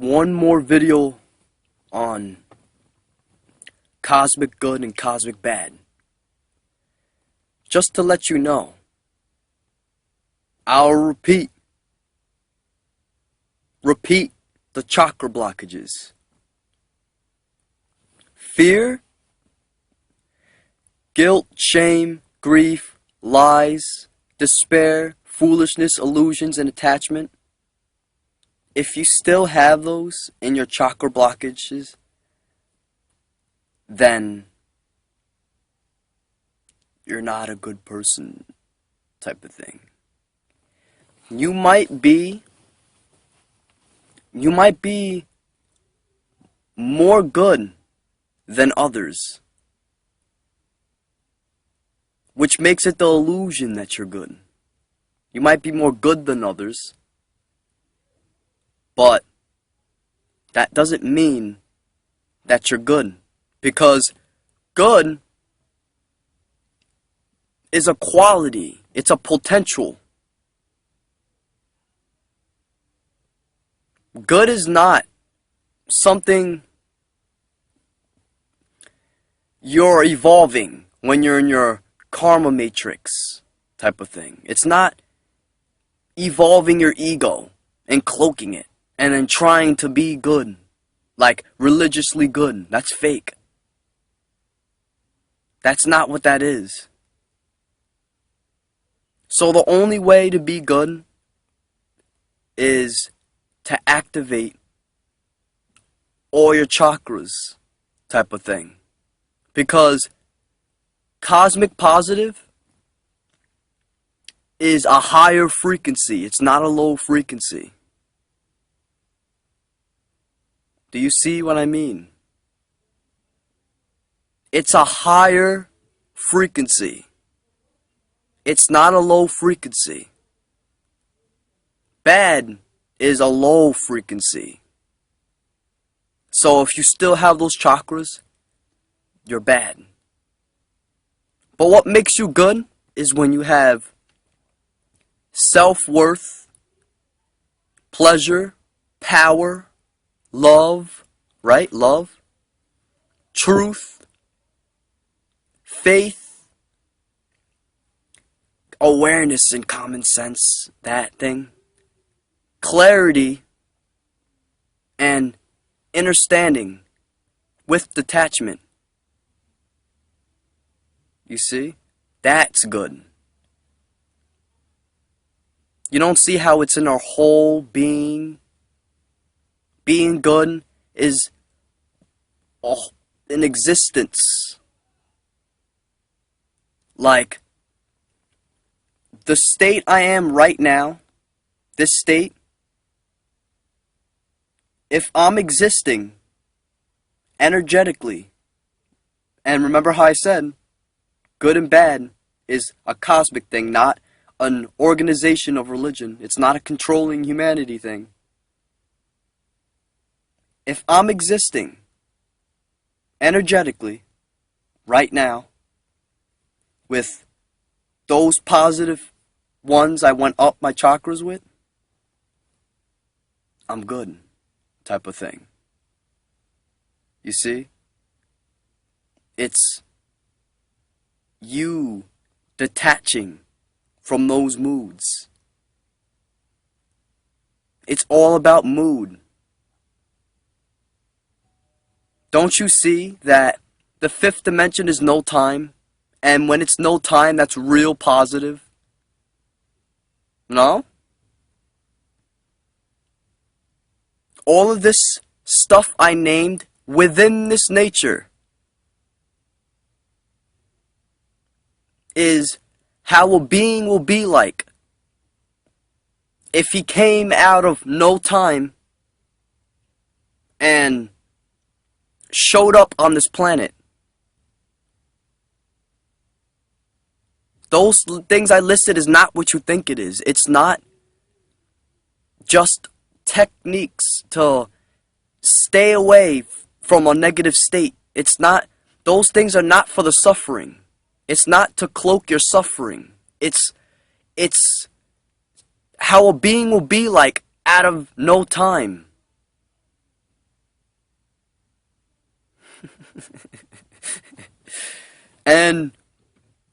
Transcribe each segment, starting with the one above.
one more video on cosmic good and cosmic bad. Just to let you know, I'll repeat the chakra blockages. Fear, guilt, shame, grief, lies, despair, foolishness, illusions, and attachment. If you still have those in your chakra blockages, then you're not a good person type of thing. You might be more good than others, which makes it the illusion that you're good. You might be more good than others, but that doesn't mean that you're good, because good is a quality, it's a potential. Good is not something you're evolving when you're in your karma matrix type of thing. It's not evolving your ego and cloaking it and then trying to be good, like religiously good. That's fake. That's not what that is. So the only way to be good is to activate all your chakras type of thing. Because cosmic positive is a higher frequency. It's not a low frequency. Do you see what I mean? It's a higher frequency. It's not a low frequency. Bad is a low frequency. So if you still have those chakras, you're bad. But what makes you good is when you have self-worth, pleasure, power, love, right? Love, truth, faith, awareness and common sense, that thing, clarity, and understanding with detachment. You see? That's good. You don't see how it's in our whole being? Being good is an existence. Like, the state I am right now, this state, if I'm existing energetically, and remember how I said, good and bad is a cosmic thing, not an organization of religion. It's not a controlling humanity thing. If I'm existing energetically right now with those positive ones I went up my chakras with, I'm good type of thing. You see? It's you detaching from those moods. It's all about mood. Don't you see that the fifth dimension is no time? And when it's no time, that's real positive. No? All of this stuff I named within this nature is how a being will be like if he came out of no time and showed up on this planet. Those things I listed is not what you think it is. It's not just techniques to stay away from a negative state. It's not, those things are not for the suffering. It's not to cloak your suffering. It's how a being will be like out of no time. And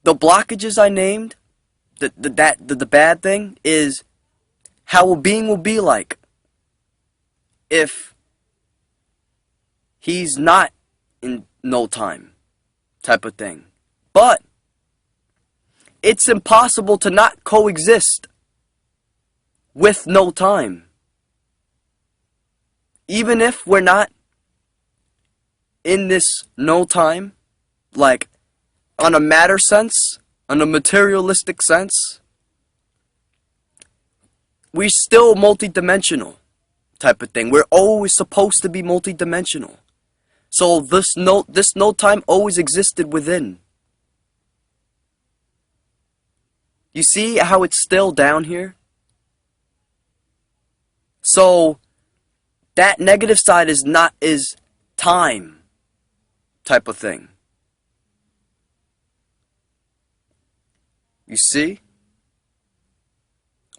the blockages I named, the bad thing is how a being will be like if he's not in no time type of thing. But it's impossible to not coexist with no time. Even if we're not in this no time, like on a matter sense, on a materialistic sense, we're still multidimensional type of thing. We're always supposed to be multidimensional. So this no time always existed within. You see how it's still down here? So that negative side is time type of thing. You see?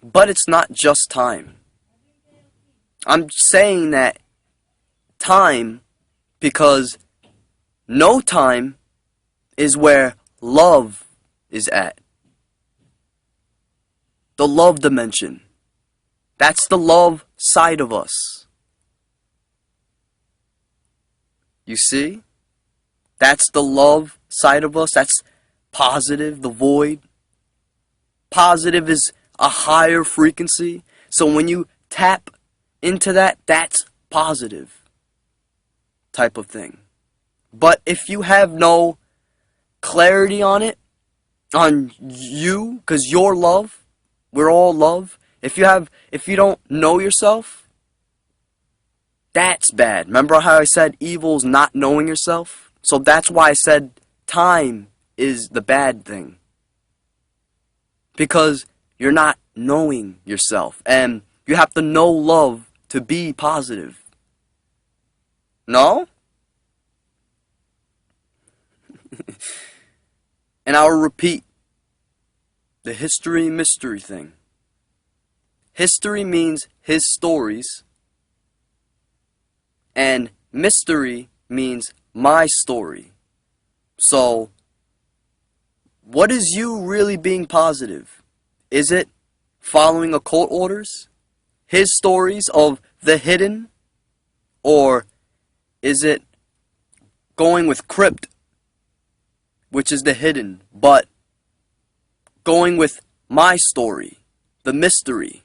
But it's not just time. I'm saying that time because no time is where love is at. The love dimension. That's the love side of us. You see? That's the love side of us. That's positive, the void. Positive is a higher frequency. So when you tap into that, that's positive type of thing. But if you have no clarity on it, on you, because you're love, we're all love. If you don't know yourself, that's bad. Remember how I said evil's not knowing yourself? So that's why I said time is the bad thing. Because you're not knowing yourself. And you have to know love to be positive. No? And I'll repeat the history mystery thing. History means his stories. And mystery means my story. So, what is you really being positive? Is it following occult orders? His stories of the hidden? Or is it going with crypt, which is the hidden, but going with my story, the mystery?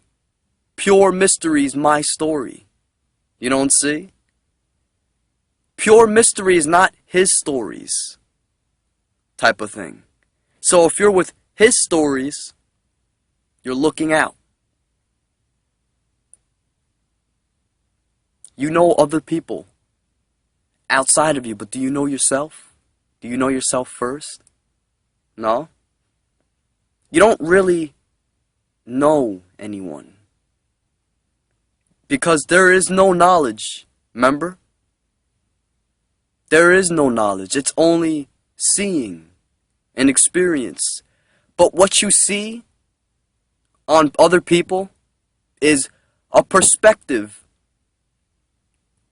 Pure mystery is my story. You don't see? Pure mystery is not his stories type of thing. So if you're with his stories, you're looking out. You know other people outside of you, but do you know yourself? Do you know yourself first? No? You don't really know anyone. Because there is no knowledge, remember? There is no knowledge. It's only seeing and experience. But what you see on other people is a perspective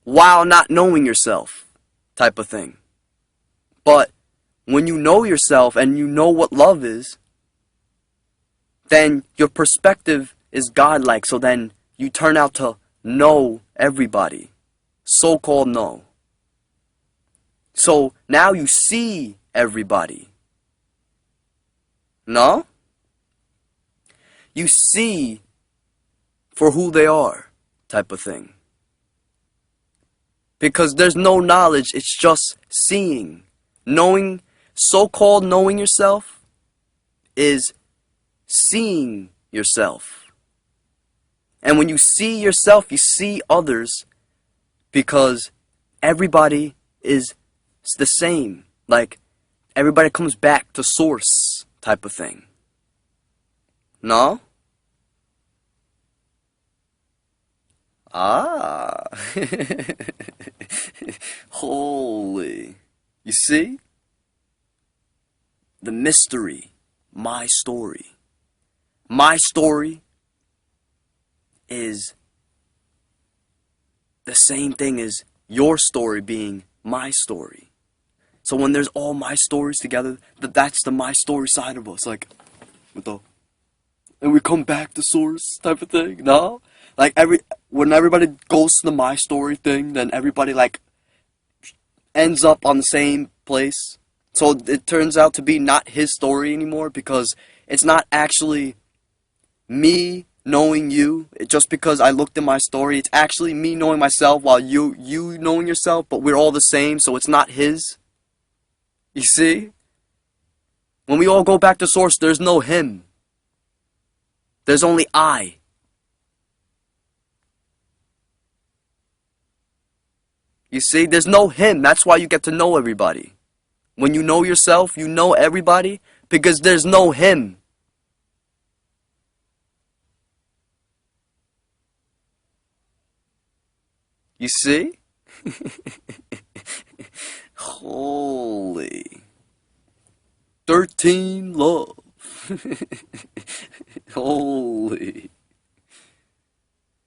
while not knowing yourself type of thing. But when you know yourself and you know what love is, then your perspective is godlike. So then you turn out to know everybody. So-called know. So now you see everybody. No? You see for who they are type of thing. Because there's no knowledge, it's just seeing. Knowing, so-called knowing yourself is seeing yourself. And when you see yourself, you see others because everybody is the same. Like, everybody comes back to source type of thing. No? Ah. Holy. You see? The mystery. My story. My story is the same thing as your story being my story. So when there's all my stories together, that's the my story side of us, like, with the, and we come back to source type of thing. No, like when everybody goes to the my story thing, then everybody like ends up on the same place. So it turns out to be not his story anymore because it's not actually me knowing you. Just because I looked at my story, it's actually me knowing myself while you knowing yourself. But we're all the same, so it's not his. You see? When we all go back to source, there's no him. There's only I. You see? There's no him. That's why you get to know everybody. When you know yourself, you know everybody because there's no him. You see? Holy. 13 love. Holy.